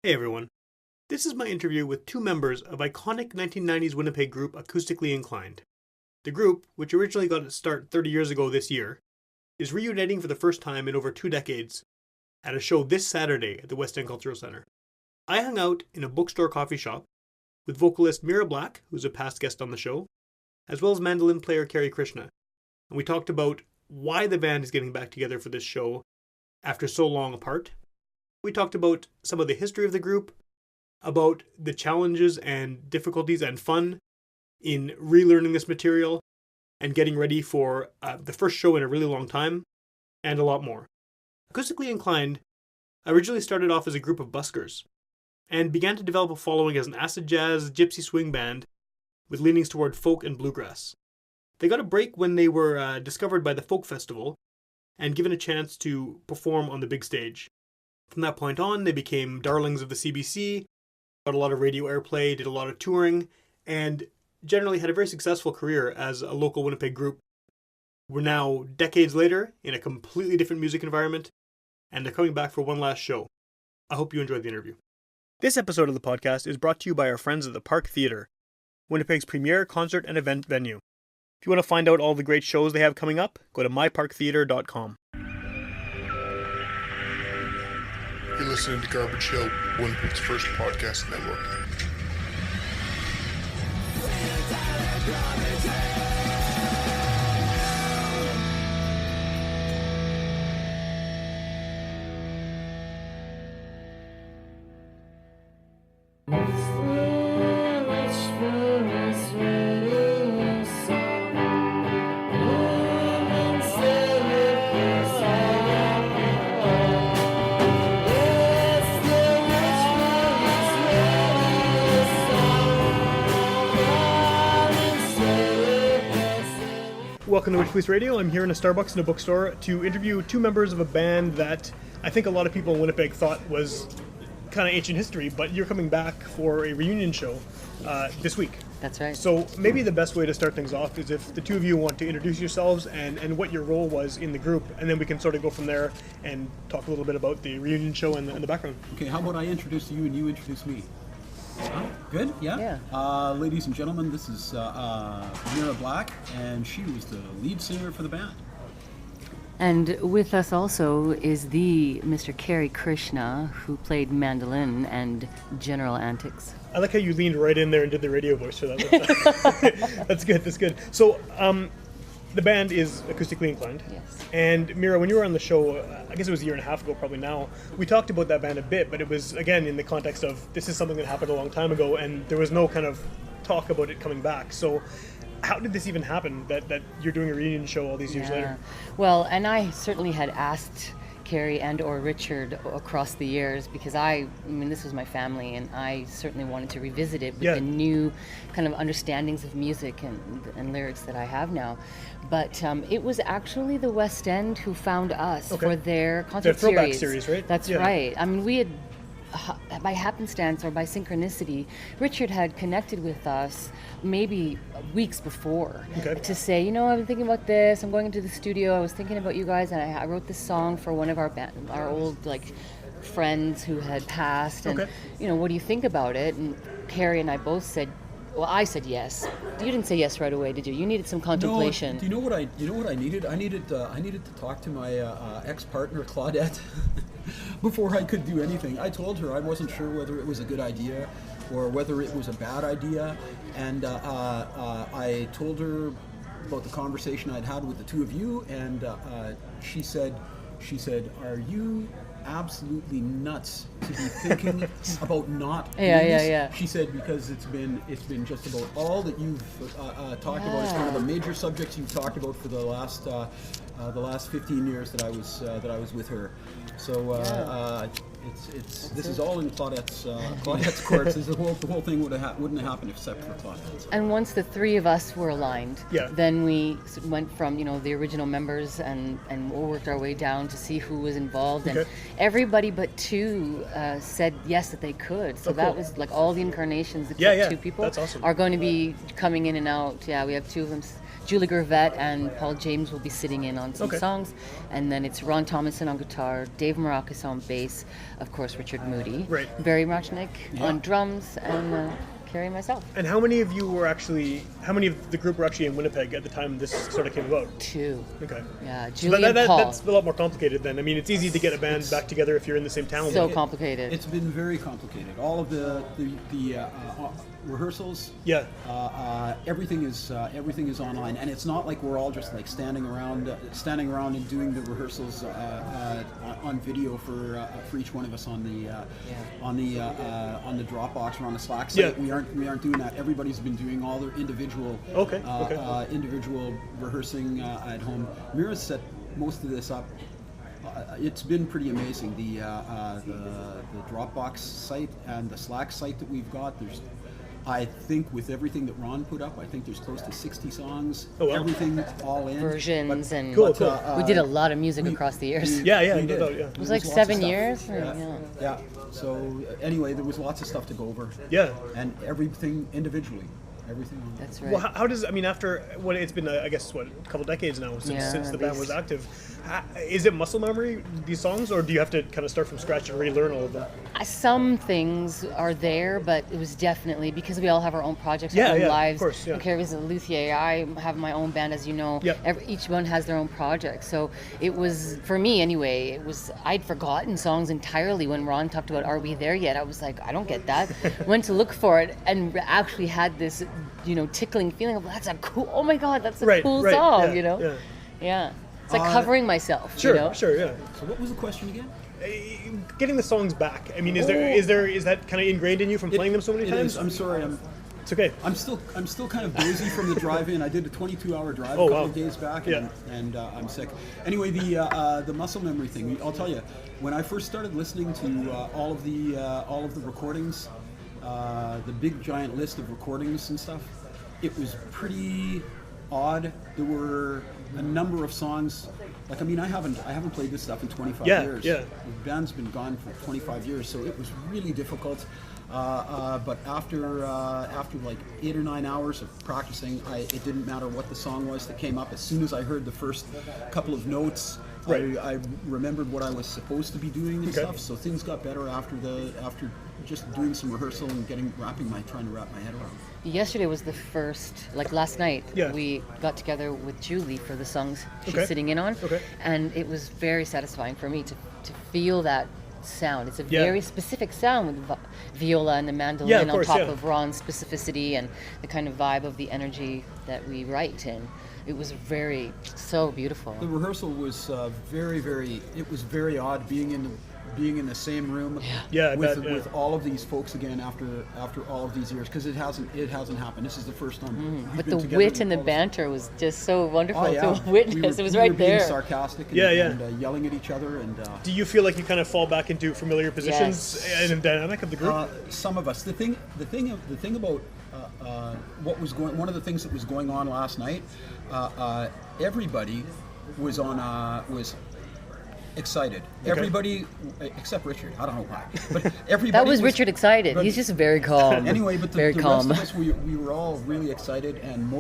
Hey everyone, this is my interview with two members of iconic 1990s Winnipeg group Acoustically Inclined. The group, which originally got its start 30 years ago this year, is reuniting for the first time in over 2 decades at a show this Saturday at the West End Cultural Centre. I hung out in a bookstore coffee shop with vocalist Mira Black, who's a past guest on the show, as well as mandolin player Kerry Krishna, and we talked about why the band is getting back together for this show after so long apart. We talked about some of the history of the group, about the challenges and difficulties and fun in relearning this material and getting ready for the first show in a really long time, and a lot more. Acoustically Inclined originally started off as a group of buskers and began to develop a following as an acid jazz, gypsy swing band with leanings toward folk and bluegrass. They got a break when they were discovered by the Folk Festival and given a chance to perform on the big stage. From that point on, they became darlings of the CBC, got a lot of radio airplay, did a lot of touring, and generally had a very successful career as a local Winnipeg group. We're now decades later in a completely different music environment, and they're coming back for one last show. I hope you enjoyed the interview. This episode of the podcast is brought to you by our friends at the Park Theatre, Winnipeg's premier concert and event venue. If you want to find out all the great shows they have coming up, go to myparktheatre.com. You're listening to Garbage Hill, Winnipeg's first podcast network. Welcome to Witch Police Radio. I'm here in a Starbucks in a bookstore to interview two members of a band that I think a lot of people in Winnipeg thought was kind of ancient history, but you're coming back for a reunion show this week. That's right. So maybe the best way to start things off is if the two of you want to introduce yourselves and what your role was in the group, and then we can sort of go from there and talk a little bit about the reunion show and the background. Okay, how about I introduce you and you introduce me? Good? Yeah? Ladies and gentlemen, this is Mira Black, and she was the lead singer for the band. And with us also is the Mr. Kerry Krishna, who played mandolin and general antics. I like how you leaned right in there and did the radio voice for that. That's good. So, the band is Acoustically Inclined. Yes. And Mira, when you were on the show, I guess it was a year and a half ago, probably now, we talked about that band a bit, but it was, again, in the context of this is something that happened a long time ago, and there was no kind of talk about it coming back. So how did this even happen, that you're doing a reunion show all these years later? Well, and I certainly had asked Kerry and or Richard across the years, because I mean this was my family, and I certainly wanted to revisit it with the new kind of understandings of music and lyrics that I have now. But it was actually the West End who found us for their concert series. Their throwback series, right? That's right. I mean, we had, by happenstance or by synchronicity, Richard had connected with us maybe weeks before to say, you know, I've been thinking about this, I'm going into the studio, I was thinking about you guys, and I wrote this song for one of our old friends who had passed, and you know, what do you think about it? And Kerry and I both said, well, I said yes. You didn't say yes right away, did you? You needed some contemplation. No, do you know what I needed? I needed to talk to my ex-partner Claudette before I could do anything. I told her I wasn't sure whether it was a good idea or whether it was a bad idea, and I told her about the conversation I'd had with the two of you, and she said, "Are you absolutely nuts to be thinking about not doing this?" She said, because it's been just about all that you've talked about. It's kind of the major subjects you've talked about for the last 15 years that I was with her. So this is all in Claudette's courts. The whole thing wouldn't have happened except for Claudette. And once the three of us were aligned, then we went from the original members and worked our way down to see who was involved, and everybody but two said yes that they could. So that was like all the incarnations. Two people That's awesome. are going to be coming in and out. Yeah, we have two of them Julie Gervette and Paul James will be sitting in on some songs, and then it's Ron Thomason on guitar, Dave Maracas on bass, of course Richard Moody, Barry Marchnik on drums, and Carrie and myself. And how many of the group were actually in Winnipeg at the time this sort of came about? 2. Okay. Yeah, So Julie and Paul. that's a lot more complicated then. I mean, it's easy to get a band back together if you're in the same town. So complicated. It's been very complicated. All of the rehearsals. Yeah. Everything is online, and it's not like we're all just like standing around and doing the rehearsals on video for each one of us on the Dropbox or on the Slack site. We aren't doing that. Everybody's been doing all their individual individual rehearsing at home. Mira's set most of this up. It's been pretty amazing. The Dropbox site and the Slack site that we've got. I think with everything that Ron put up, I think there's close to 60 songs. Everything all in. Versions and cool. We did a lot of music across the years. It was like 7 years. Yeah. So anyway, there was lots of stuff to go over. Yeah. And everything individually. Everything on That's right. Well, how does, I mean, after what it's been, I guess, a couple decades now since the band was active, is it muscle memory, these songs, or do you have to kind of start from scratch and relearn all of them? Some things are there, but it was definitely because we all have our own projects, our own lives. Of course, yeah. Carrie's a luthier. I have my own band, as you know. Yeah. Each one has their own project. So it was, for me anyway, I'd forgotten songs entirely when Ron talked about Are We There Yet? I was like, I don't get that. Went to look for it and actually had this, tickling feeling of that's a cool, oh my God, that's a cool song, Yeah. It's like covering myself. Sure, yeah. So what was the question again? Getting the songs back. I mean, is that kind of ingrained in you from playing them so many times? I'm sorry. It's okay. I'm still kind of dozy from the drive-in. I did a 22-hour drive a couple of days back, and I'm sick. Anyway, the muscle memory thing. I'll tell you, when I first started listening to all of the recordings, the big giant list of recordings and stuff, it was pretty odd. There were a number of songs. Like, I mean, I haven't played this stuff in 25 years. The band's been gone for 25 years, so it was really difficult. But after like 8 or 9 hours of practicing, it didn't matter what the song was that came up. As soon as I heard the first couple of notes, I remembered what I was supposed to be doing and stuff. So things got better after just doing some rehearsal and trying to wrap my head around. Yesterday was the first, like last night, we got together with Julie for the songs she's sitting in on, and it was very satisfying for me to feel that sound. It's a very specific sound with viola and the mandolin on top of Ron's specificity and the kind of vibe of the energy that we write in. It was so beautiful. The rehearsal was it was very odd being in the same room with all of these folks again after all of these years, because it hasn't happened. This is the first time. But the wit and the banter was just so wonderful to witness. It was right there. Being sarcastic and yelling at each other. And do you feel like you kind of fall back into familiar positions in the dynamic of the group? Some of us. The thing about one of the things that was going on last night, everybody was excited. Everybody except Richard. I don't know why, but everybody. That was Richard excited. He's just very calm. Anyway, but the rest of us, we were all really excited, and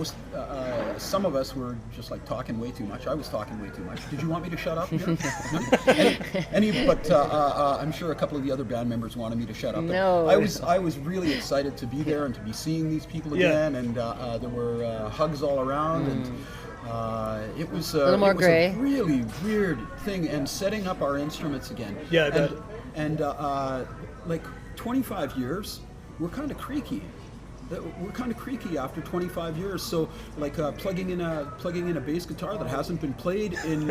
some of us were just like talking way too much. I was talking way too much. Did you want me to shut up? But I'm sure a couple of the other band members wanted me to shut up. No. I was really excited to be there and to be seeing these people again, and there were hugs all around and. It was a really weird thing, and setting up our instruments again. And like 25 years, we're kind of creaky. We're kind of creaky after 25 years. So like plugging in a bass guitar that hasn't been played in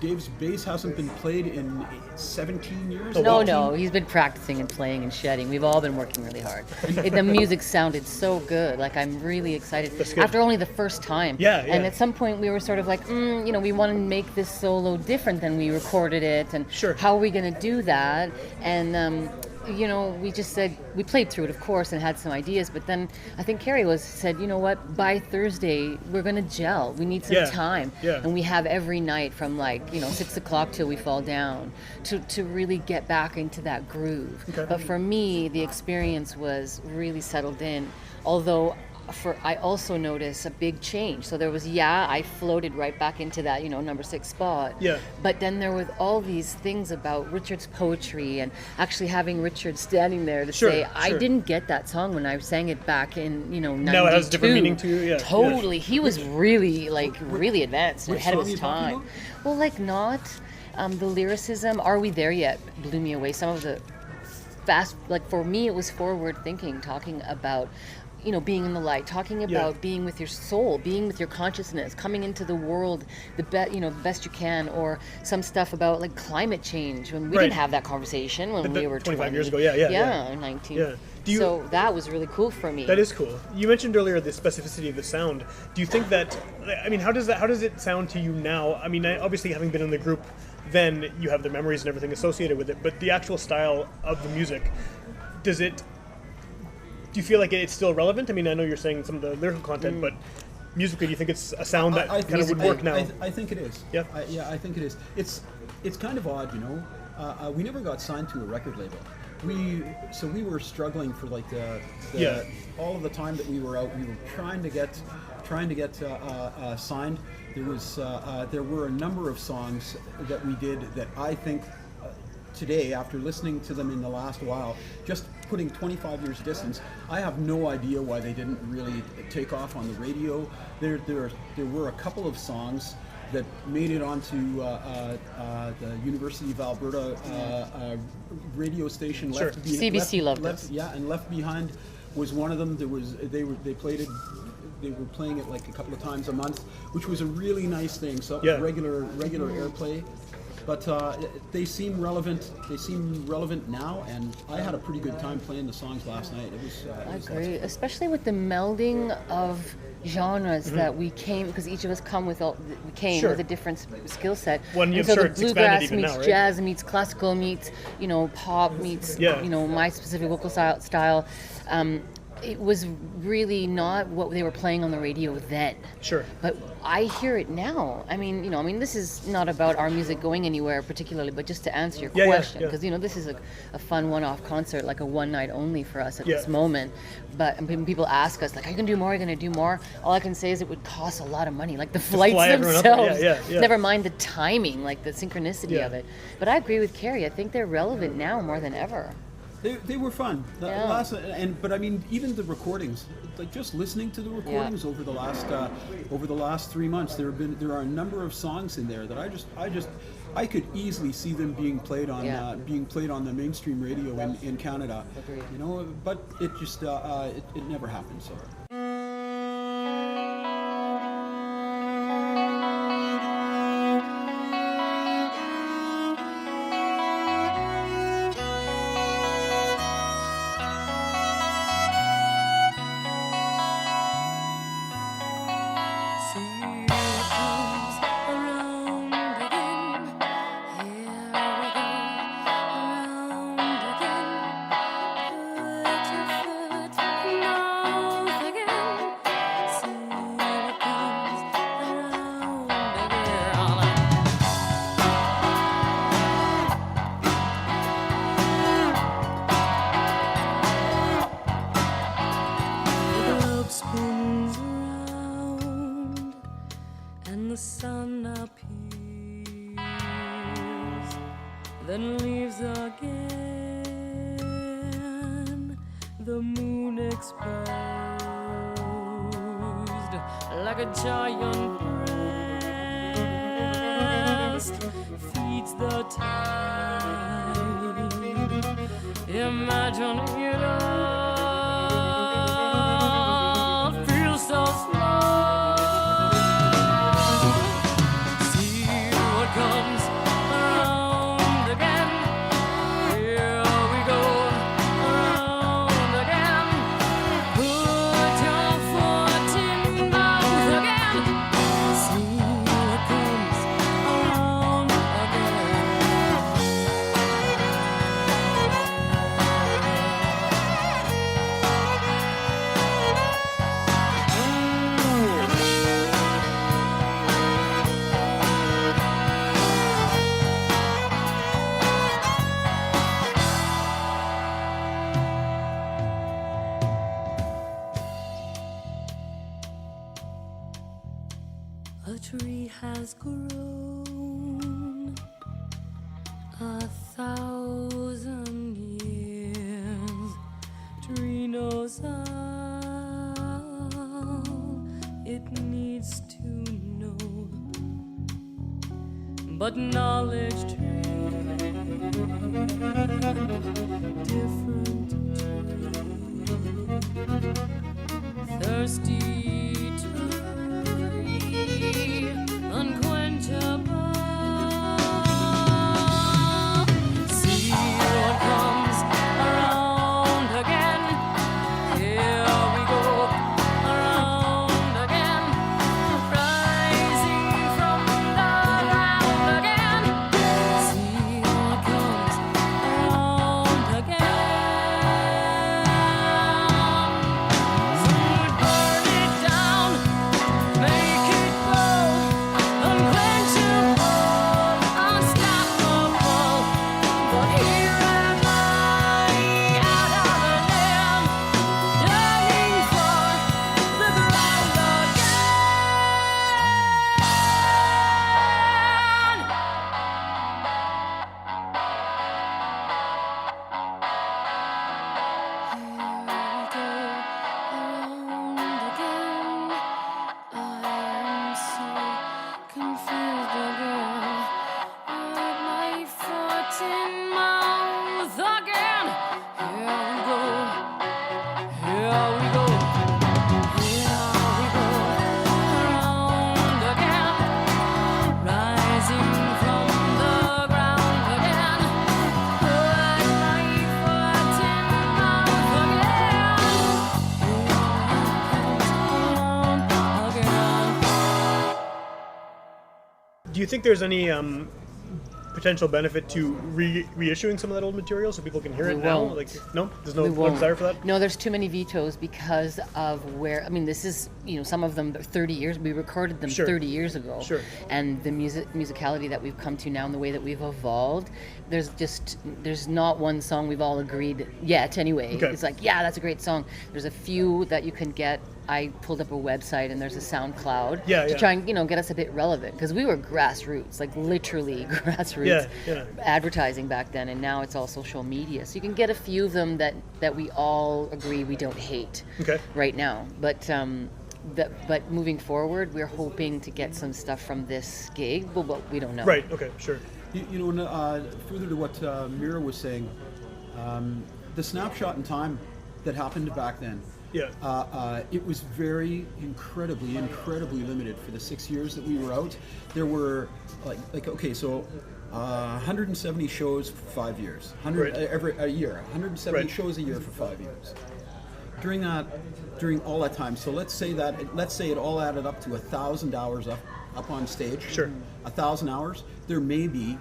Dave's bass hasn't been played in 17 years. No, he's been practicing and playing and shedding. We've all been working really hard. The music sounded so good. Like, I'm really excited after only the first time. And at some point we were sort of like, we want to make this solo different than we recorded it, and how are we going to do that? And we just said, we played through it, of course, and had some ideas, but then I think Carrie said, you know what, by Thursday, we're going to gel. We need some time. And we have every night from 6 o'clock till we fall down to really get back into that groove. But for me, the experience was really settled in, although I also noticed a big change. So there was, I floated right back into that, number 6 spot. Yeah. But then there was all these things about Richard's poetry and actually having Richard standing there to say, I didn't get that song when I sang it back in, 92. Now it has a different meaning to you, yeah. Totally. Yeah. He was really, really advanced and ahead of his time. Well, not the lyricism, Are We There Yet? Blew me away. Some of the fast, for me, it was forward thinking, talking about being in the light, talking about being with your soul, being with your consciousness, coming into the world the best you can, or some stuff about climate change when we didn't have that conversation when we were 25 20. years ago. Yeah. 19. Yeah. So that was really cool for me. That is cool. You mentioned earlier the specificity of the sound. Do you think that? How does it sound to you now? Obviously having been in the group, then you have the memories and everything associated with it. But the actual style of the music, do you feel like it's still relevant? I know you're saying some of the lyrical content, but musically, do you think it's a sound that kind of would work now? I think it is. Yeah. I think it is. It's kind of odd, we never got signed to a record label. We were struggling for all of the time that we were out. We were trying to get signed. There were a number of songs that we did that I think today, after listening to them in the last while, just putting 25 years distance, I have no idea why they didn't really take off on the radio. There were a couple of songs that made it onto the University of Alberta radio station. Sure. CBC loved us. Yeah, and Left Behind was one of them. They were playing it a couple of times a month, which was a really nice thing. So regular airplay. But they seem relevant. They seem relevant now, and I had a pretty good time playing the songs last night. I agree, especially with the melding of genres that we came, because each of us with a different skill set. And so the bluegrass meets jazz meets classical meets pop meets my specific vocal style. It was really not what they were playing on the radio then. Sure. But I hear it now. This is not about our music going anywhere particularly, but just to answer your question, because this is a fun one-off concert, like a one night only for us at this moment. But when people ask us, are you going to do more? Are you going to do more? All I can say is it would cost a lot of money, the flights themselves. Never mind the timing, the synchronicity of it. But I agree with Carrie. I think they're relevant now more than ever. They were fun. But even the recordings, just listening to the recordings over the last 3 months, there are a number of songs in there that I could easily see them being played on the mainstream radio in Canada. Agreed. But it just it never happened. So. then leaves again, the moon exposed like a giant breast feeds the tide. Imagine it all feels so slow. See what comes around again. Here we go around again. Put your foot in mouth again. See what comes around again. tree has grown 1,000 years. Tree knows all it needs to know, but knowledge tree, different tree, thirsty tree, unquenchable. See what comes around again. Here we go around again, rising from the ground again. See what comes around again. So burn it down, make it grow, unquenchable, unstoppable. But here am I, out on a limb, yearning for the ground again. I am so confused again. With my foot in mouth again. Here we go. Here we go. Here we go. Around again. Rising from the ground again. Put my foot in mouth again. Again. Do you think there's any potential benefit to reissuing some of that old material so people can hear it We now? won't. Like, no, there's no We won't. desire for that. No, there's too many vetoes because of where. I mean, this is some of them 30 years. We recorded them Sure. 30 years ago. Sure. And the musicality that we've come to now, and the way that we've evolved, there's not one song we've all agreed yet. Anyway, Okay. it's like, yeah, that's a great song. There's a few that you can get. I pulled up a website and there's a SoundCloud Yeah, to yeah. try and get us a bit relevant, because we were grassroots, like literally grassroots Yeah, yeah. advertising back then, and now it's all social media. So you can get a few of them that we all agree we don't hate Okay. right now. But but moving forward, we're hoping to get some stuff from this gig, but we don't know. Right. Okay. Sure. Further to what Mira was saying, the snapshot in time that happened back then, Yeah. it was very incredibly limited for the 6 years that we were out. There were 170 shows for 5 years, Right. every a year, 170 Right. shows a year for 5 years. During all that time, so let's say it all added up to 1,000 hours up on stage. Sure. 1,000 hours. There may be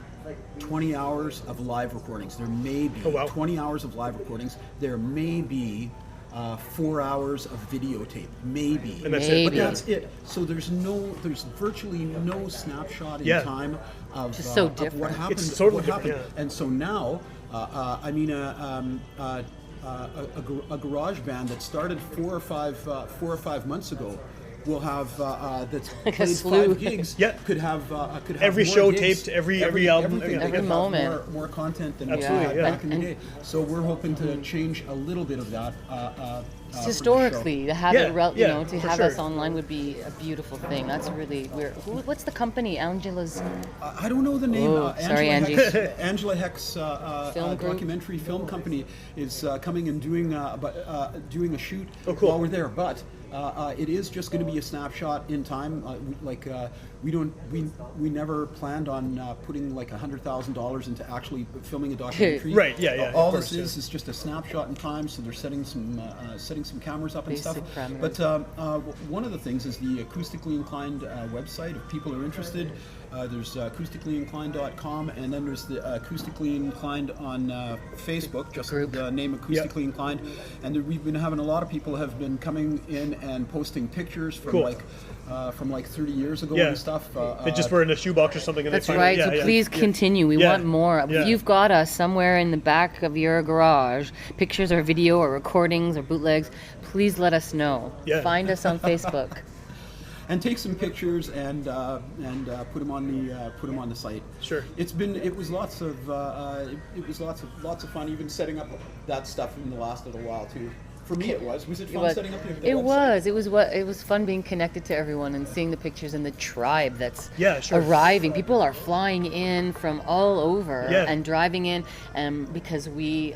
20 hours of live recordings. There may be Oh, wow. 20 hours of live recordings. There may be 4 hours of videotape, maybe. And that's it. Maybe. But that's it. So there's virtually no snapshot in Yeah. time of, Just so of what different. happened. It's totally what happened. different, yeah. And so now, a garage band that started 4 or 5 months ago will have that's Like a played slew. 5 gigs. Yeah. Could have Every more show gigs, taped, every album, everything. yeah. They Every could have moment. more content than Absolutely, we had yeah. back in the day. So we're hoping to change a little bit of that. Historically, to have Yeah, it, yeah, to for have sure. us online would be a beautiful thing. That's really weird. What's the company? Angela's. I don't know the name. Oh, sorry, Angela Angie. Heck's, Angela Heck's Film group? documentary film company is coming and doing a shoot Oh, cool. while we're there. But it is just going to be a snapshot in time. We never planned on putting like $100,000 into actually filming a documentary. Right, yeah, All of course, this is just a snapshot in time. So they're setting some cameras up and Basic stuff. parameters. But one of the things is the Acoustically Inclined website. If people are interested, there's acousticallyinclined.com, and then there's the Acoustically Inclined on Facebook, just Group. the name Acoustically Inclined. And we've been having a lot of people have been coming in and posting pictures from Cool. from 30 years ago Yeah. and stuff. They just were in a shoebox or something. And That's they find right. It. So Yeah, please yeah. continue. We Yeah. want more. Yeah. If you've got us somewhere in the back of your garage, pictures or video or recordings or bootlegs, please let us know. Yeah. Find us on Facebook. and take some pictures and put them on the site. Sure. It was lots of fun, even setting up that stuff in the last little while too. For me, it was. Was it fun setting up the website? It was fun being connected to everyone and seeing the pictures and the tribe that's sure. arriving. People are flying in from all over and driving in, because we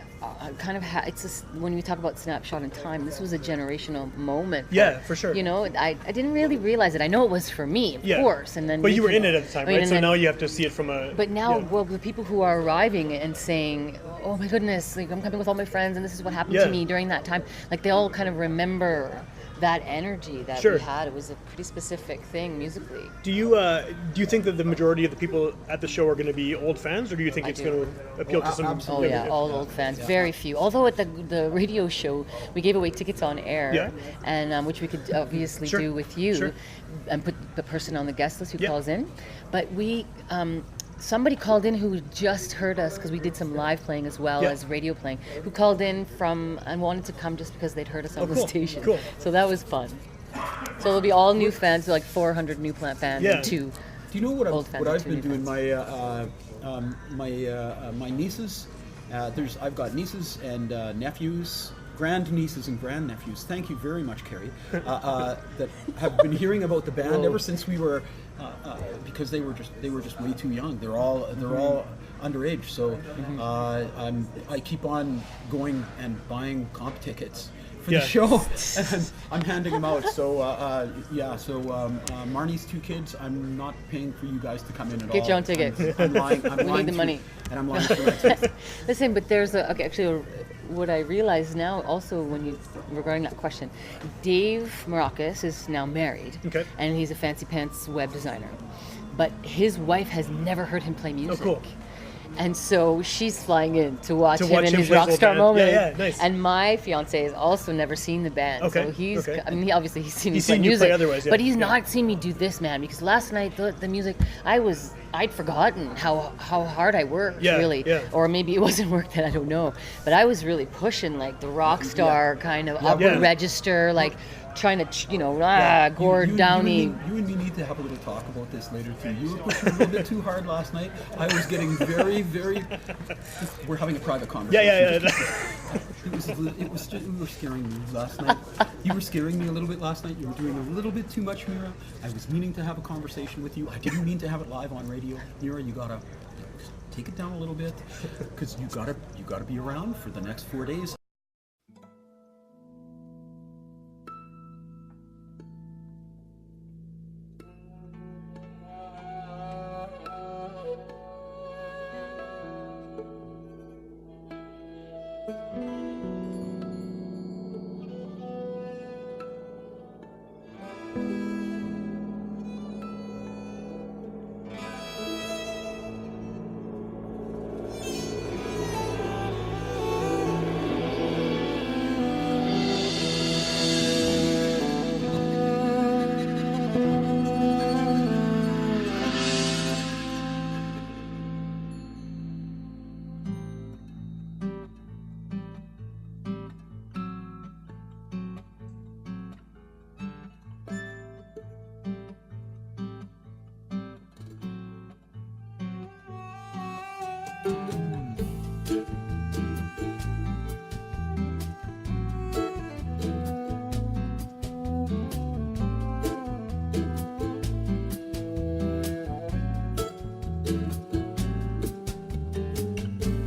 kind of it's just, when we talk about snapshot in time, this was a generational moment. For sure. You know, I didn't really realize it. I know it was for me, of course, and then. But you were in it at the time, right? So now you have to see it from a. But now, well, the people who are arriving and saying, "Oh my goodness, like I'm coming with all my friends, and this is what happened to me during that time," like they all kind of remember that energy that we had. It was a pretty specific thing musically. Do you think that the majority of the people at the show are going to be old fans, or do you think it's going to appeal to some? Absolutely. Oh yeah, all old fans. Very few. Although at the radio show we gave away tickets on air, and which we could obviously do with you, and put the person on the guest list who calls in. But we. Somebody called in who just heard us, because we did some live playing as well as radio playing, who called in from and wanted to come just because they'd heard us on the station. Cool. So that was fun. So there'll be all new fans, like 400 new plant fans and 2 Do you know what old fans. What I've been doing? My nieces. I've got nieces and nephews, grand nieces and grand nephews. Thank you very much, Carrie. That have been hearing about the band ever since we were. Because they were just way too young. They're all underage. So I keep on going and buying comp tickets for the show, and I'm handing them out. So Marnie's 2 kids. I'm not paying for you guys to come in at all. Get your own tickets. I'm lying. We need the money. And I'm lying through my teeth. Listen, but there's what I realize now also regarding that question, Dave Maracus is now married, and he's a fancy pants web designer, but his wife has never heard him play music. Oh, cool. And so she's flying in to watch him in his rock star moment. Yeah, nice. And my fiance has also never seen the band. Okay. So he's, Okay. I mean, obviously he's seen me He's play seen you music. play otherwise, but he's not seen me do this, man, because last night the music, I'd forgotten how hard I worked, really. Yeah. Or maybe it wasn't work that I don't know. But I was really pushing like the rock star kind of upward register, like trying to, Gord Downey. You and me need to have a little talk about this later too. You were pushing a little bit too hard last night. I was getting very, very. We're having a private conversation. Yeah. It was just, you were scaring me last night. You were scaring me a little bit last night. You were doing a little bit too much, Mira. I was meaning to have a conversation with you. I didn't mean to have it live on radio. Mira, you gotta take it down a little bit, because you gotta be around for the next 4 days.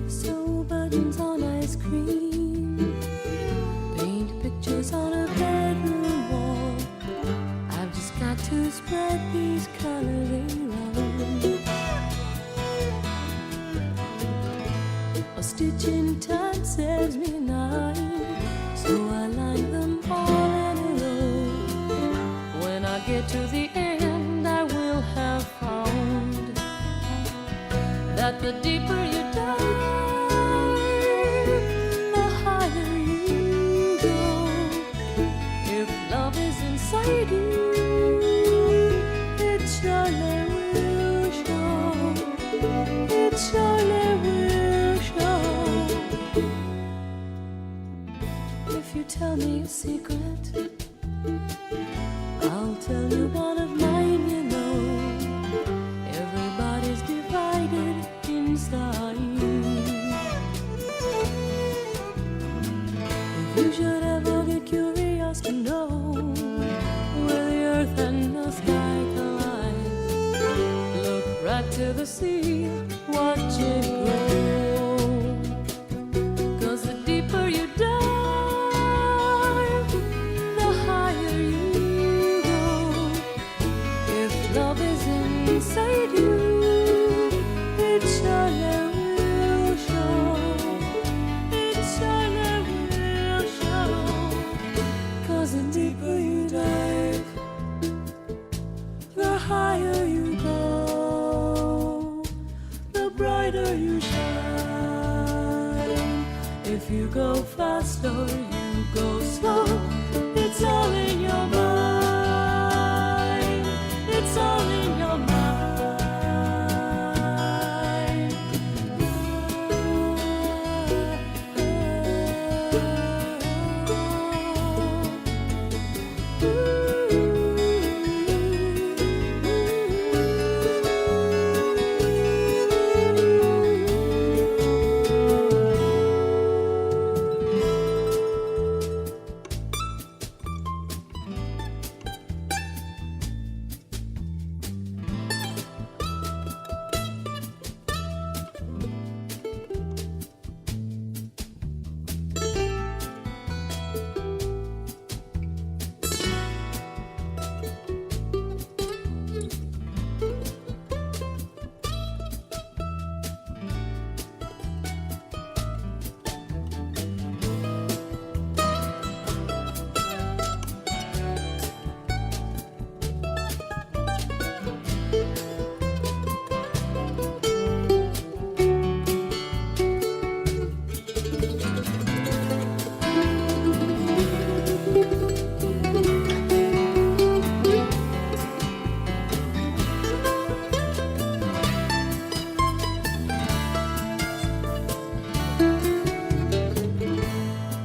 Sew buttons on ice cream, paint pictures on a bedroom wall. I've just got to spread these colors around. A stitch in time saves me 9, so I line them all in a row. When I get to the end, I will have found that the deeper you dive, the higher you go. If love is inside you, it surely will show. It surely will show. If you tell me a secret, I'll tell you one of mine, you know. Everybody's divided inside. If you should ever get curious to know where the earth and the sky collide, look right to the sea, watch it grow. 'Cause the deeper you dive, the higher you go. If love is inside you, it surely will show. It surely will show. 'Cause the deeper you dive, the higher you go. The brighter you shine. If you go fast or you go slow, it's all in your mind. It's all in your mind.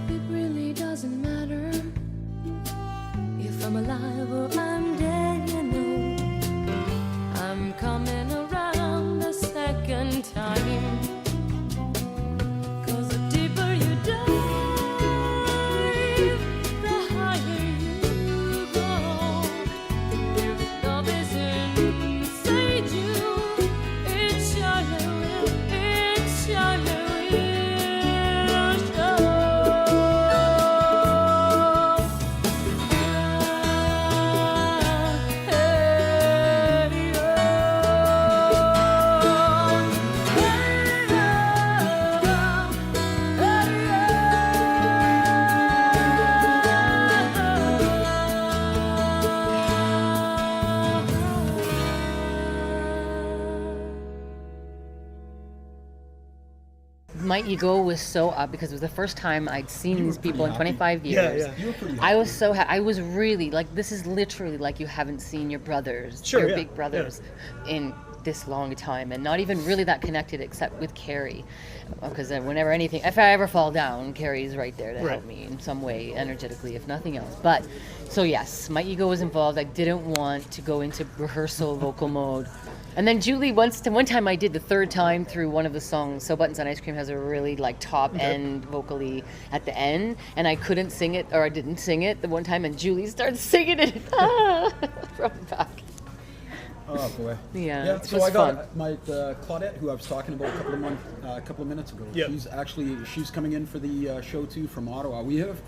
It really doesn't matter if I'm alive or I'm dead, you know. I'm coming around the second time. 'Cause the deeper you dive, the higher you go. If love is inside you, it surely will, it surely will show. My ego was so up because it was the first time I'd seen these people in pretty 25 Yeah, years. yeah. You were pretty I was so I was really like, this is literally like you haven't seen your brothers, Sure, your yeah, big brothers, in this long a time, and not even really that connected except with Carrie, because whenever anything, if I ever fall down, Carrie's right there to Right. help me in some way, energetically, if nothing else. But so yes, my ego was involved. I didn't want to go into rehearsal vocal mode. And then Julie, one time I did the third time through one of the songs. So Buttons on Ice Cream has a really like top end vocally at the end, and I couldn't sing it, or I didn't sing it the one time, and Julie started singing it from the back. Oh boy. Yeah, it So was I got fun. my Claudette, who I was talking about a couple of minutes ago. Yep. She's coming in for the show too from Ottawa. We have,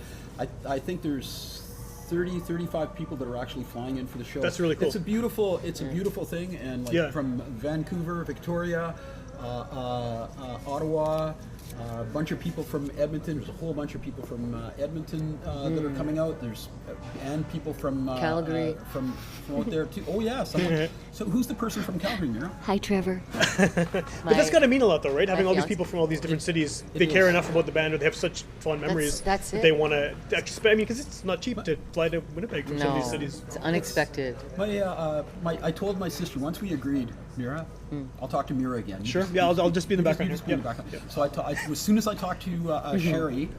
I think there's 35 people that are actually flying in for the show. That's really cool. It's a beautiful thing, and like Yeah. from Vancouver, Victoria, Ottawa. A bunch of people from Edmonton. There's a whole bunch of people from Edmonton that are coming out. There's and people from Calgary. from out there too. Oh yeah, someone. So who's the person from Calgary, Mira? Hi, Trevor. But that's got to mean a lot, though, right? Having all these fiance. people from all these different cities, it they care is. enough about the band, or they have such fond memories that's that it. they want to actually. I mean, because it's not cheap to fly to Winnipeg from some of No, these cities. it's unexpected. I told my sister once we agreed, Mira. I'll talk to Mira again. You Sure. just- Yeah, you I'll just be in the background You just here. be in the Yeah. background. So as soon as I talked to Sherry,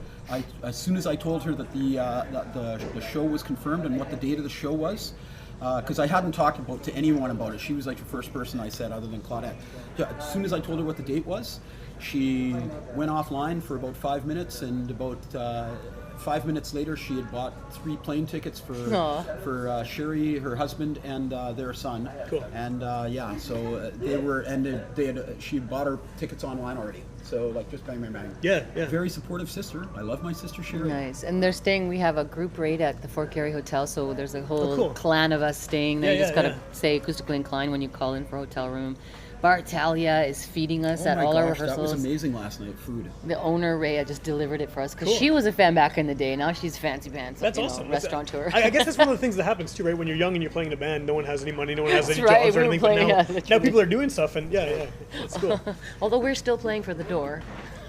As soon as I told her that the show was confirmed and what the date of the show was, because I hadn't talked to anyone about it. She was like the first person I said, other than Claudette. Yeah, as soon as I told her what the date was, she went offline for about 5 minutes, and about 5 minutes later, she had bought 3 plane tickets for Sherry, her husband, and their son. Cool. And so they were, and she had bought her tickets online already. So like just bang, bang, bang. Yeah. Very supportive sister. I love my sister Sherry. Nice. And they're staying, we have a group rate at the Fort Garry Hotel, so there's a whole cool. clan of us staying there. Yeah, You just got to yeah. say Acoustically Inclined when you call in for a hotel room. Bar Italia is feeding us Oh at my all our gosh, that rehearsals. was amazing last night. Food. The owner, Rhea, just delivered it for us because Cool. she was a fan back in the day. Now she's fancy pants. That's awesome. Restaurateur. I guess that's one of the things that happens too, right? When you're young and you're playing in a band, no one has any money, no one has That's any right, jobs or we were anything. playing, But yeah, now literally. people are doing stuff, and yeah, it's cool. Although we're still playing for the door.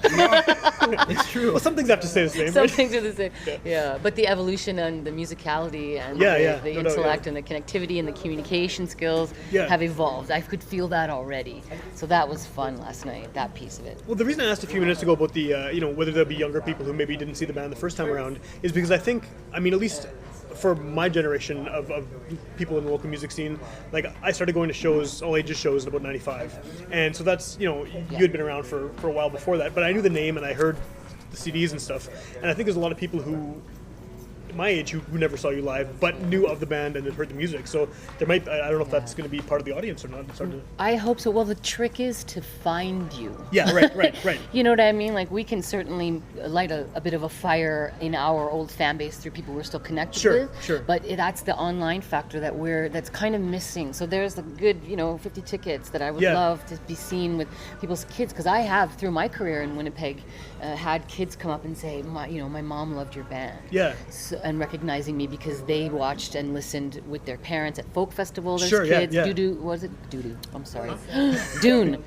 It's true. Well, some things have to stay the same. Some Right? things are the same. Yeah. But the evolution and the musicality and Yeah, the no doubt, intellect yeah. and the connectivity and the communication skills Yeah. have evolved. I could feel that already. So that was fun last night, that piece of it. Well, the reason I asked a few minutes ago about the, whether there'll be younger people who maybe didn't see the band the first time around, is because I think, at least for my generation of people in the local music scene, like I started going to shows, all ages shows in about 95. And so that's, you had been around for a while before that, but I knew the name and I heard the CDs and stuff. And I think there's a lot of people who, my age, who never saw you live, but knew of the band and had heard the music. So there might, I don't know if that's going to be part of the audience or not. It's hard to... I hope so. Well, the trick is to find you. Yeah, right. You know what I mean? Like, we can certainly light a bit of a fire in our old fan base through people we're still connected with. Sure. But that's the online factor that's kind of missing. So there's a good, 50 tickets that I would love to be seen with people's kids. Because I have, through my career in Winnipeg, had kids come up and say, my mom loved your band. Yeah. So, and recognizing me because they watched and listened with their parents at folk festival. There's Sure, yeah, kids. yeah. Doo-doo. I'm sorry. Dune.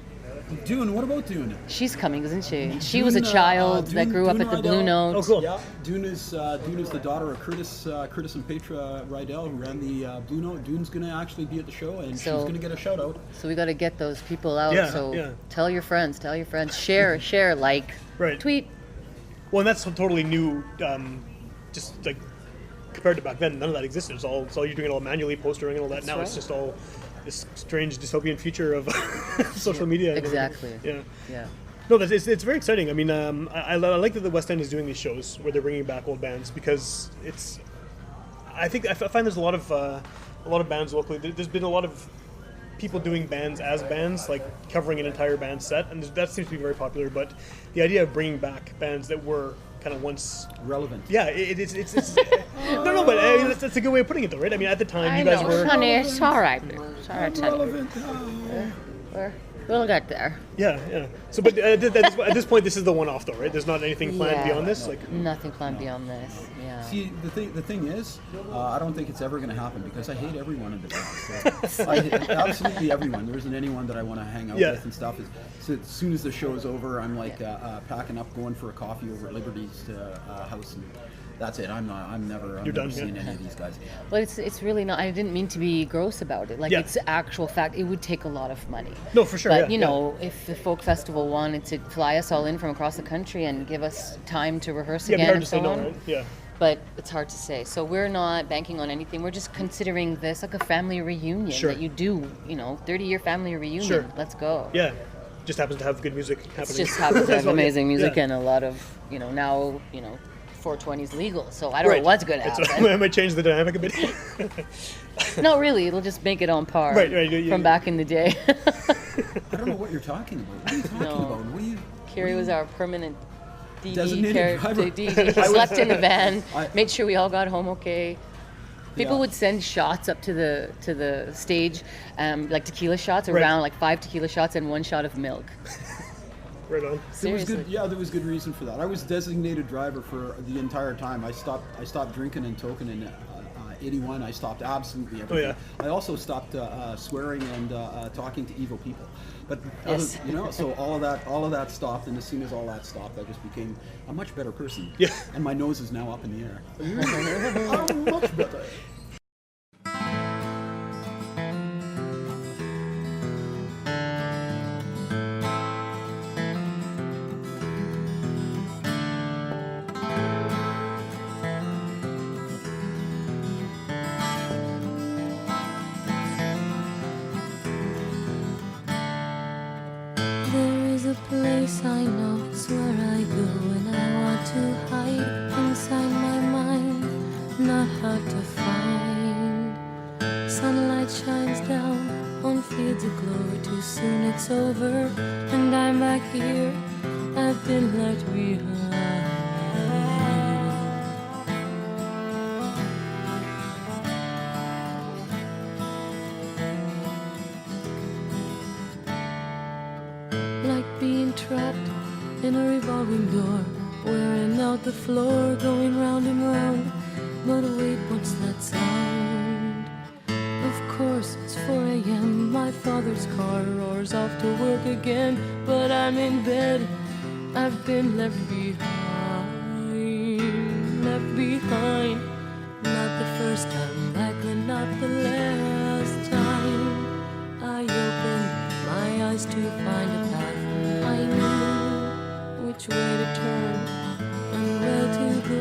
Dune, what about Dune? She's coming, isn't she? She was a child that grew up at the Blue Note. Oh, cool. Yeah, Dune is the daughter of Curtis and Petra Rydell, who ran the Blue Note. Dune's going to actually be at the show, and she's going to get a shout out. So we got to get those people out. Yeah. Tell your friends. Share, like, Right. tweet. Well, and that's totally new, just like compared to back then. None of that existed. It's all you're doing it all manually, postering and all that. Now it's right. just all this strange dystopian future of social media. and Exactly. everything. Yeah. Yeah. No, it's very exciting. I like that the West End is doing these shows where they're bringing back old bands because it's. I find there's a lot of bands locally. There's been a lot of people doing bands as bands, like covering an entire band set, and that seems to be very popular. But the idea of bringing back bands that were kind of once Relevant. yeah, it's no, but that's a good way of putting it, though, right? At the time, you guys were honey, it's all right. It's all right, honey. Relevant. We'll get there. yeah. So, but at this point, this is the one-off, though, right? There's not anything planned beyond this, like. Nothing planned beyond this. Yeah. See, the thing is, I don't think it's ever going to happen because I hate everyone in the band. So I hate absolutely everyone. There isn't anyone that I want to hang out with and stuff. So as soon as the show is over, I'm like packing up, going for a coffee over at Liberty's house, and that's it. I'm never done, seeing yeah. any of these guys. But it's really not. I didn't mean to be gross about it. Like, Yeah. it's actual fact. It would take a lot of money. No, for sure. But yeah, if the folk festival wanted to fly us all in from across the country and give us time to rehearse yeah, again hard and to say so no, on, right? Yeah. but it's hard to say. So we're not banking on anything. We're just considering this like a family reunion Sure. that you do. 30-year family reunion. Sure. Let's go. Yeah, just happens to have good music It happening. just happens to That's have all, amazing music yeah. and a lot of now 420 is legal. So I don't know what's going to happen. I might change the dynamic a bit. No, really, it'll just make it on par Right, yeah. from back in the day. I don't know what you're talking about. What are you talking about? What are you? Carrie was our permanent DD Designated driver. He slept in the van, I- made sure we all got home okay. People Yeah. would send shots up to the stage, like tequila shots, Right. around like 5 tequila shots and 1 shot of milk. Right on. There was Seriously. good. Yeah, there was good reason for that. I was designated driver for the entire time. I stopped drinking and toking in '81. I stopped absolutely everything. yeah. I also stopped swearing and talking to evil people. But Yes. so all of that stopped. And as soon as all that stopped, I just became a much better person. Yeah. And my nose is now up in the air. I'm much better. place I know, it's where I go when I want to hide inside my mind, not hard to find. Sunlight shines down on fields aglow, too soon it's over, and I'm back here, I've been left behind. Like being trapped in a revolving door, wearing out the floor, going round and round. But wait, what's that sound? Of course, it's 4 a.m. My father's car roars off to work again, but I'm in bed. I've been left behind, left behind. Not the first time, likely not the last time. I opened my eyes to find a path. I knew which way to turn and where to go.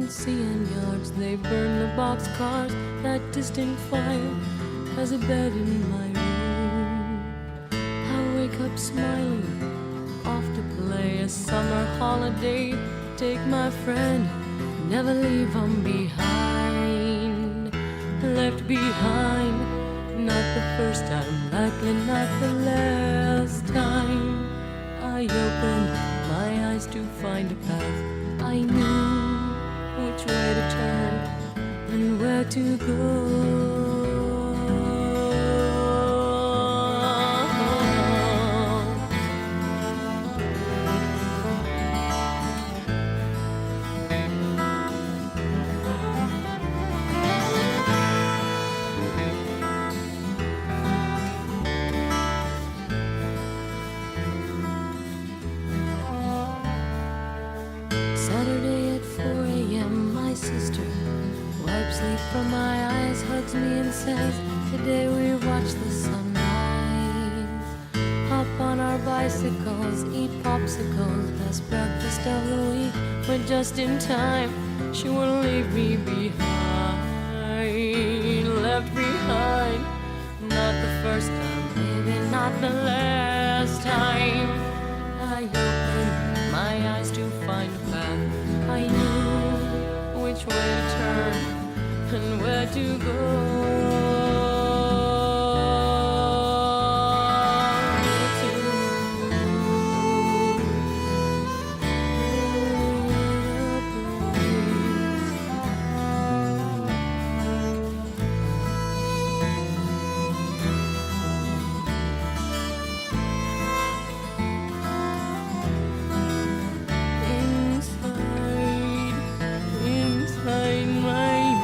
Seeing yards, they burn the boxcars. That distant fire has a bed in my room. I wake up smiling, off to play a summer holiday. Take my friend, never leave them behind. Left behind, not the first time, likely not the last time. I opened my eyes to find a path. I knew which way to turn and where to go. Saturday at 4 a.m. my sister wipes sleep from my eyes, hugs me and says, today we watch the sunrise. Hop on our bicycles, eat popsicles, best breakfast of the week. But just in time, she won't leave me behind. Left behind, not the first time, maybe not the last time. I opened my eyes to find a path. I knew which way to turn and where to go. Inside my mind.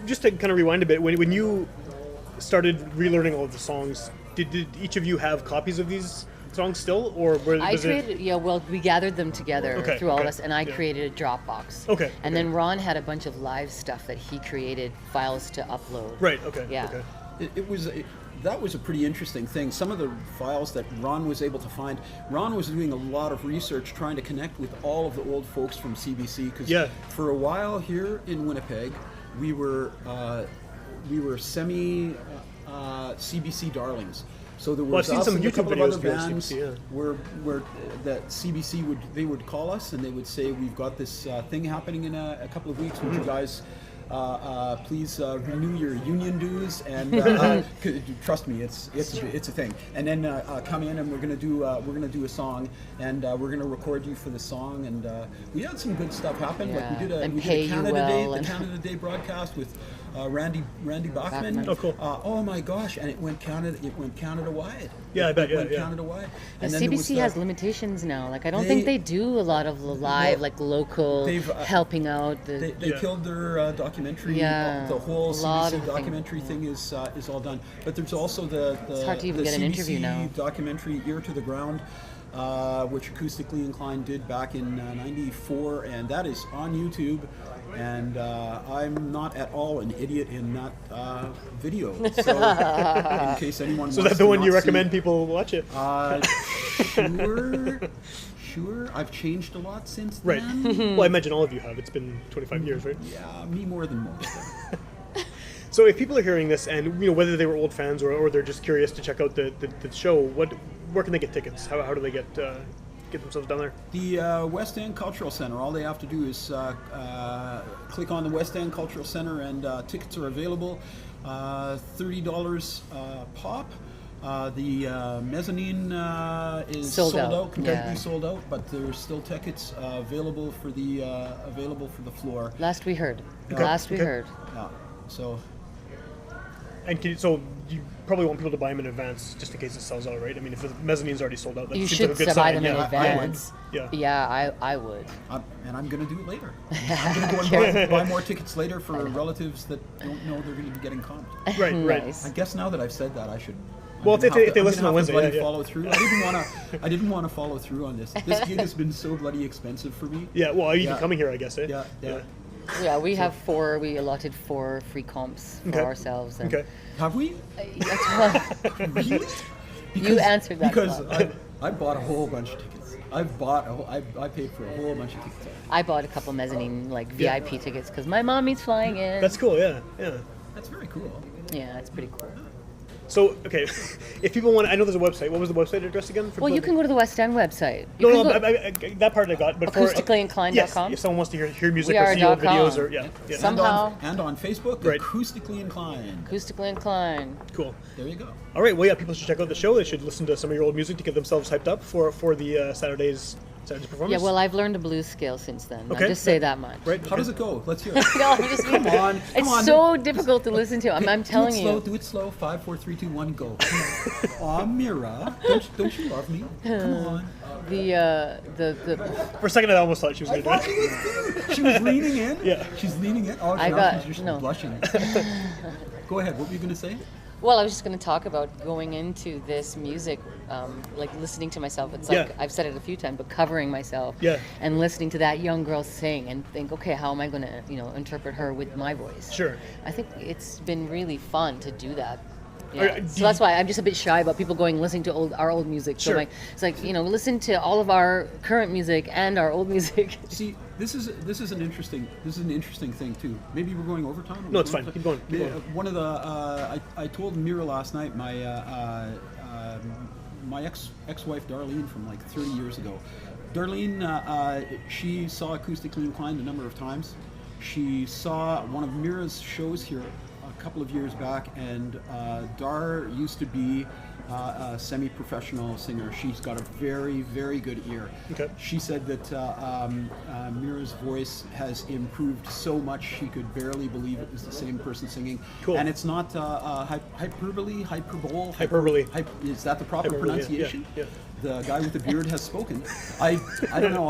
Just to kind of rewind a bit, when you started relearning all of the songs, did each of you have copies of these songs still, or was we gathered them together through all of us, and I created a Dropbox. And then Ron had a bunch of live stuff that he created, files to upload. Right. Okay. Yeah. Okay. That was a pretty interesting thing. Some of the files that Ron was able to find, Ron was doing a lot of research trying to connect with all of the old folks from CBC, because for a while here in Winnipeg, we were semi CBC darlings. So there Well, was I've seen us some and a YouTube couple of videos other for bands CBC, yeah. where that CBC would call us and they would say, we've got this thing happening in a couple of weeks. Would you guys please renew your union dues and trust me, it's a thing. And then come in and we're gonna do a song and we're gonna record you for the song. And we had some good stuff happen. Yeah, Like we did a pay you Canada well Day, the and- Canada Day broadcast with Randy Bachman. Oh, cool. Oh my gosh! And it went Canada wide. Yeah, I bet, It went yeah. Canada wide. The And then there was CBC has limitations now. Like I don't They- think they do a lot of the live, Well, like local they've, helping out. They Yeah. killed their documentary. Yeah, The whole a lot CBC of things, documentary thing is all done. But there's also the hard to even the get an CBC interview now. documentary Ear to the Ground, which Acoustically Inclined did back in '94, and that is on YouTube. And I'm not at all an idiot in that video. So in case anyone So wants that's the to one not you see- recommend people watch it? Sure. I've changed a lot since Right. then. Well, I imagine all of you have. It's been 25 years, right? Yeah, me more than most. So if people are hearing this and, whether they were old fans or they're just curious to check out the show, where can they get tickets? How do they get themselves down there? The West End Cultural Center, all they have to do is click on the West End Cultural Center and tickets are available. $30 pop. The mezzanine is Sold sold out, out, completely yeah. sold out, but there's still tickets available for the floor. Last we heard. Okay, Last we okay. heard. Yeah, so And so you probably want people to buy them in advance just in case it sells out, right? I mean, if the mezzanine's already sold out, that You seems should like a good buy sign. them in Yeah. advance. Yeah. Yeah, I would. I'm going to do it later. I'm going to go and buy more tickets later for relatives that don't know they're going to be getting comped. Right, right. Nice. I guess now that I've said that, I should. Well, I'm if gonna they have to- listen I'm on gonna have Wednesday, to bloody yeah. follow through. I didn't want to follow through on this. This gig has been so bloody expensive for me. Yeah, well, even Yeah. coming here, I guess, eh? Yeah. Yeah, we allotted 4 free comps for Okay. ourselves. And Okay. Have we? Really? You answered that Because one. I bought a whole bunch of tickets. I paid for a whole bunch of tickets. I bought a couple mezzanine Yeah. VIP tickets because my mommy's flying in. That's cool, yeah. That's very cool. Yeah, it's pretty cool. So, okay, if people want, I know there's a website. What was the website address again? Well, you can go to the West End website. No, can go- that part I got. But Acousticallyinclined.com? Yes, if someone wants to hear music We or are see old .com. videos or yeah. Somehow. And on Facebook, Right. Acoustically Inclined. Acoustically Inclined. Cool. There you go. All right. Well, yeah, people should check out the show. They should listen to some of your old music to get themselves hyped up for the Saturday's performance. Yeah, well, I've learned a blues scale since then. Okay. I'll just say that much. Right. How does it go? Let's hear it. No, I'm just Come on. It's so difficult to listen to. I'm telling do it slow, you. Do it slow. 5, 4, 3, 2, 1, go. Aw, Mira, don't you love me? Come on. The For a second, I almost thought she was going to do it. She was leaning in. Yeah. She's leaning in. Oh, I now got- she's just no. blushing. Go ahead. What were you going to say? Well, I was just going to talk about going into this music, like listening to myself. It's like, Yeah. I've said it a few times, but covering myself Yeah. and listening to that young girl sing and think, okay, how am I going to, interpret her with my voice? Sure. I think it's been really fun to do that. Are- Yeah. do So that's why I'm just a bit shy about people listening to our old music. So Sure. it's like, listen to all of our current music and our old music. See, this is an interesting thing too. Maybe we're going overtime. Are we No, it's going fine. overtime? Keep going. Yeah, one of the I told Mira last night, my ex-wife Darlene from like 30 years ago. Darlene, she saw Acoustically Inclined a number of times. She saw one of Mira's shows here a couple of years back, and Dar used to be a semi-professional singer. She's got a very, very good ear. Okay. She said that Mira's voice has improved so much she could barely believe it was the same person singing. Cool. And it's not hyperbole. Hyperbole. Is that the proper Hyperbole, yeah, pronunciation? yeah. The guy with the beard has spoken. I don't know.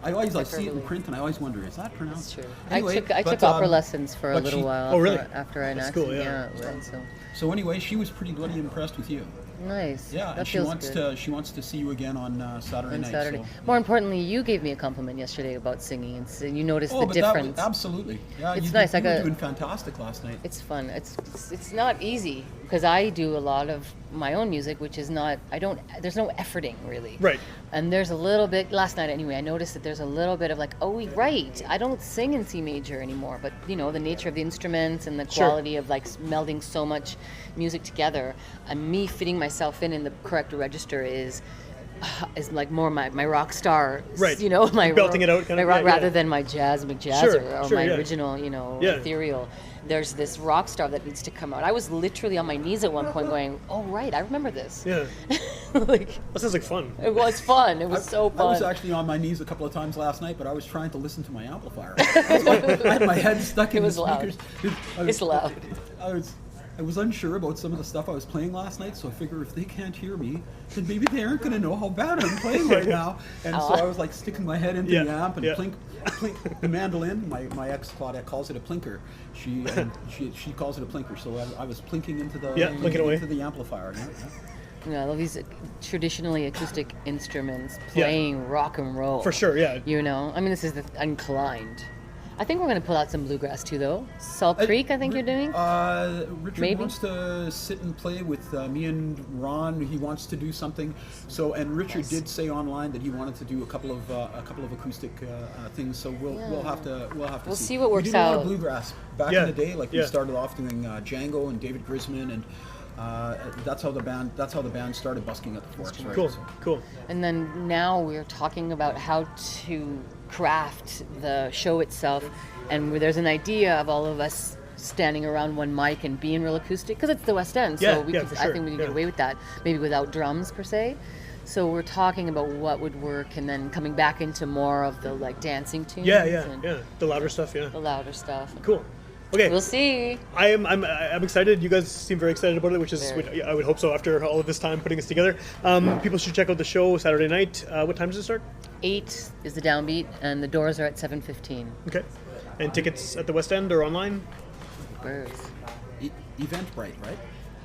I always see it in print and I always wonder, is that pronounced? That's true. Anyway, I took opera lessons for a but little she- while. Oh, really? After an That's accident. cool, yeah. Right, so So anyway, she was pretty bloody impressed with you. nice. Yeah, that and she feels wants good. to see you again on Saturday On night. Saturday. So, More importantly, you gave me a compliment yesterday about singing, and you noticed the but difference. absolutely. Yeah, It's you nice, I You were got- doing fantastic last night. It's fun. It's not easy. because I do a lot of my own music, which is not, there's no efforting really. Right. And there's a little bit, last night anyway, I noticed that there's a little bit of like, oh, right, I don't sing in C major anymore, but you know, the nature of the instruments and the Sure. quality of like melding so much music together, and me fitting myself in the correct register is like more my rock star, Right. you know, my Belting it out kind my of, rock, yeah, yeah. rather than my jazz McJazzer Sure, or sure, my yeah. original, you know, Yeah. ethereal. There's this rock star that needs to come out. I was literally on my knees at one point going, oh right, I remember this. Yeah. Like, That sounds like fun. it was fun. It was so I fun. was actually on my knees a couple of times last night, but I was trying to listen to my amplifier. I had my head stuck in was the loud. speakers. It's loud. I was unsure about some of the stuff I was playing last night, so I figure if they can't hear me, then maybe they aren't going to know how bad I'm playing right now. And so I was like sticking my head into the amp and plink the mandolin. My ex Claudette calls it a plinker. She calls it a plinker. So I was plinking into the plinking away. into the amplifier. Yeah. Yeah, I love these traditionally acoustic instruments playing rock and roll. For sure, yeah. You know, I mean, this is the inclined. I think we're going to pull out some bluegrass too, though. Salt Creek, I think you're doing. Richard Maybe? wants to sit and play with me and Ron. He wants to do something. So, and Richard did say online that he wanted to do a couple of acoustic things. So we'll have to We'll see what works we did a lot of out. bluegrass back Yeah, in the day. Like yeah. we started off doing Django and David Grisman, and that's how the band started busking at the Forks. Right? Cool, So- cool. And then now we're talking about how to craft the show itself, and there's an idea of all of us standing around one mic and being real acoustic because it's the West End, so for I sure, think we can yeah. get away with that, maybe without drums per se. So we're talking about what would work, and then coming back into more of the like dancing tunes Yeah, and yeah. The louder stuff, yeah. the louder stuff. Cool. Okay. We'll see. I'm excited. You guys seem very excited about it, which is Very. I would hope so after all of this time putting this together. People should check out the show Saturday night. What time does it start? 8 is the downbeat, and the doors are at 7:15. Okay. And tickets at the West End or online? Birth. Eventbrite, right?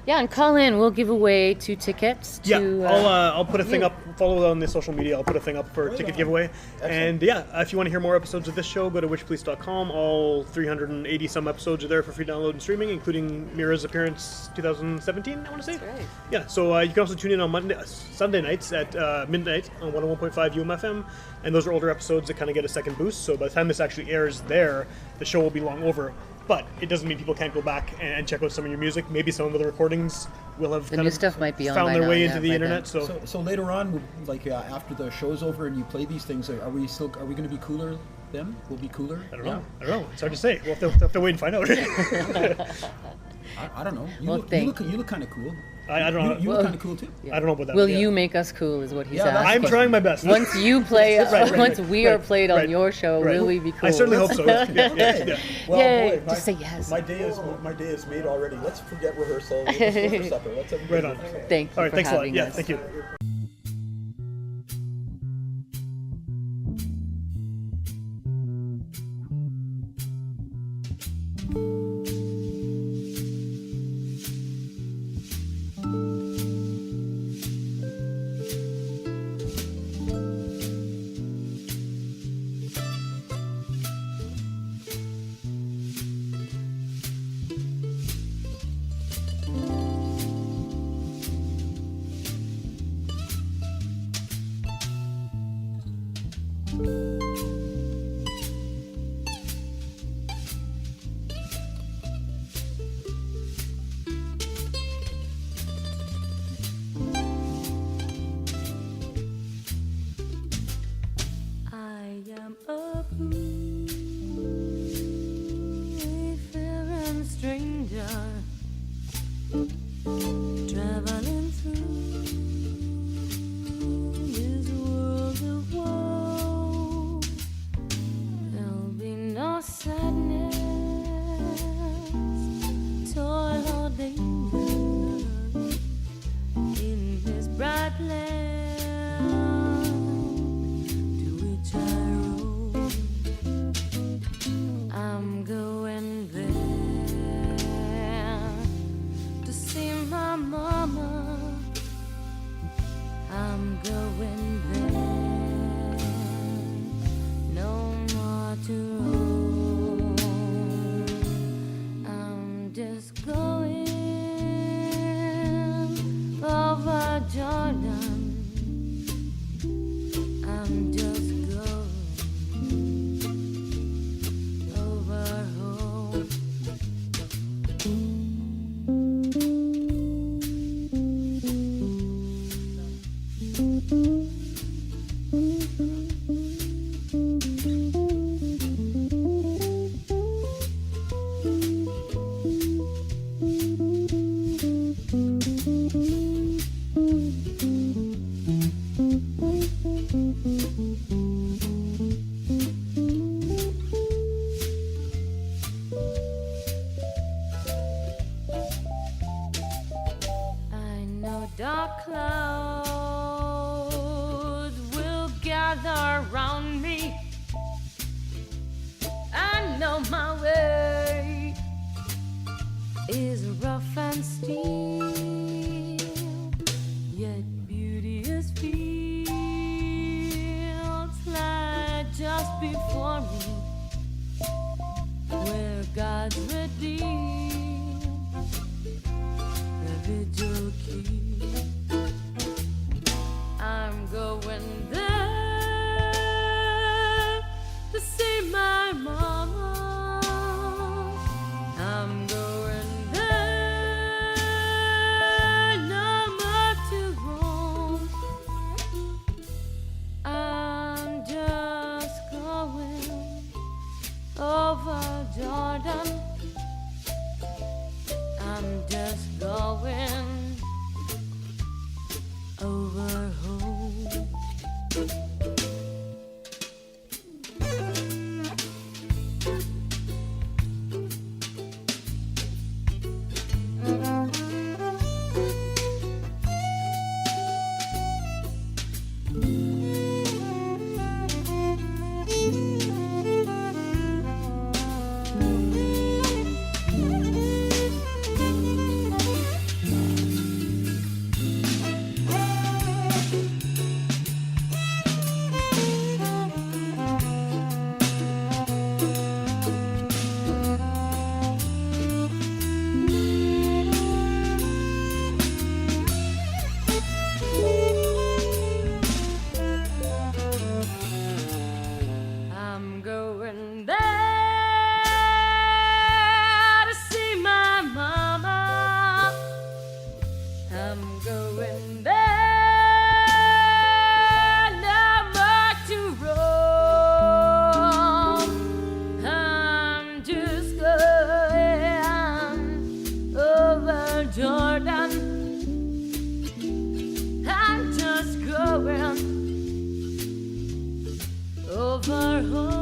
Yeah, and call in. We'll give away 2 tickets to. Yeah, I'll put a thing you. up. Follow on the social media. I'll put a thing up for ticket giveaway. And yeah, if you want to hear more episodes of this show, go to witchpolice.com. All 380 some episodes are there for free download and streaming, including Mira's appearance 2017. I want to say. That's right. Yeah, so you can also tune in on Sunday nights at midnight on 101.5 UMFM, and those are older episodes that kind of get a second boost. So by the time this actually airs there, the show will be long over. But it doesn't mean people can't go back and check out some of your music. Maybe some of the recordings will have The kind new of stuff might be on found by their now, way yeah, into the by internet. then. So later on, like after the show's over and you play these things, are we going to be cooler then? We'll be cooler. I don't know. It's hard to say. We'll have to wait and find out. I don't know. You Well, look kind of cool. I don't know. You look kind of cool too. I don't know about that. Will yeah. you make us cool? Is what he's Yeah, that's- asking. I'm trying my best. Once you play, Right, once we are right, played on right, your show, right. will we be cool? I certainly hope so. Yeah. Well, Yay, boy, just say yes. My day is made already. Let's forget rehearsal. Let's go for supper. Let's everybody Right on. go for supper. Thank you All right, for thanks a lot. having Yeah, us. thank you. dark clouds will gather round me. I know my way is rough and steep, yet beauteous fields lie just before me, where God's redeemed the vigil keep. I'm going there to see my mama. I'm going there, no more to roam. I'm just going over Jordan. I'm just going over home. I'm going there to see my mama. I'm going there, no more to roam. I'm just going over Jordan. I'm just going over home.